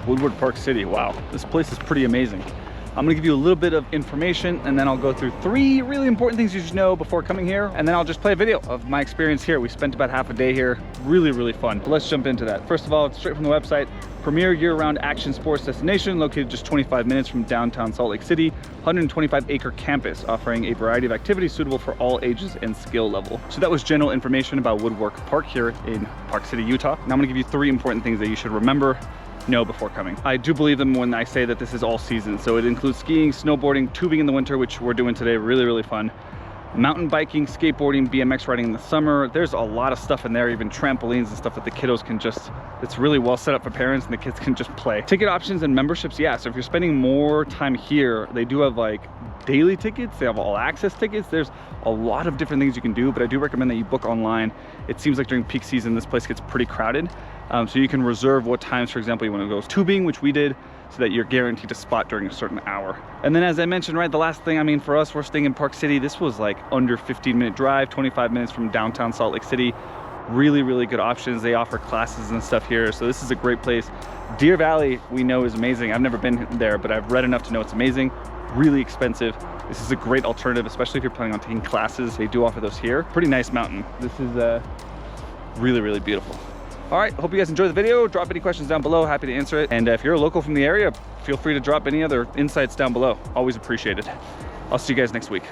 Woodward Park City. Wow, this place is pretty amazing. I'm gonna give you a little bit of information and then I'll go through 3 really important things you should know before coming here. And then I'll just play a video of my experience here. We spent about half a day here. Really, really fun. But let's jump into that. First of all, it's straight from the website. Premier year-round action sports destination located just 25 minutes from downtown Salt Lake City. 125-acre campus offering a variety of activities suitable for all ages and skill level. So that was general information about Woodward Park here in Park City, Utah. Now I'm gonna give you 3 important things that you should remember know before coming. I do believe them when I say that this is all season. So it includes skiing, snowboarding, tubing in the winter, which we're doing today, really, really fun. Mountain biking, skateboarding, BMX riding in the summer. There's a lot of stuff in there, even trampolines and stuff that the kiddos can just, it's really well set up for parents and the kids can just play. Ticket options and memberships, yeah. So if you're spending more time here, they do have like daily tickets, they have all access tickets. There's a lot of different things you can do, but I do recommend that you book online. It seems like during peak season, this place gets pretty crowded. So you can reserve what times, for example, you want to go tubing, which we did, so that you're guaranteed a spot during a certain hour. And then as I mentioned, right, the last thing, I mean, for us, we're staying in Park City. This was like under 15-minute drive, 25 minutes from downtown Salt Lake City. Really, really good options. They offer classes and stuff here. So this is a great place. Deer Valley, we know, is amazing. I've never been there, but I've read enough to know it's amazing. Really expensive. This is a great alternative, especially if you're planning on taking classes. They do offer those here. Pretty nice mountain. This is really, really beautiful. All right, hope you guys enjoyed the video. Drop any questions down below, happy to answer it. And if you're a local from the area, feel free to drop any other insights down below. Always appreciated. I'll see you guys next week.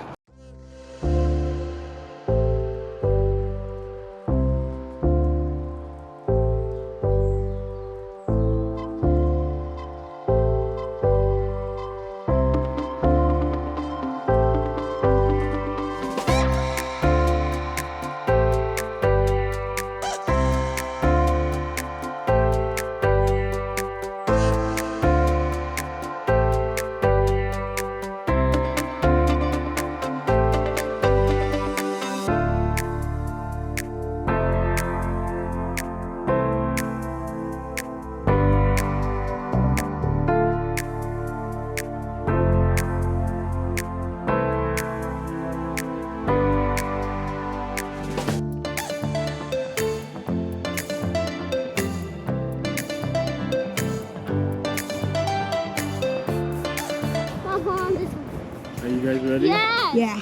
Are you guys ready? Yeah.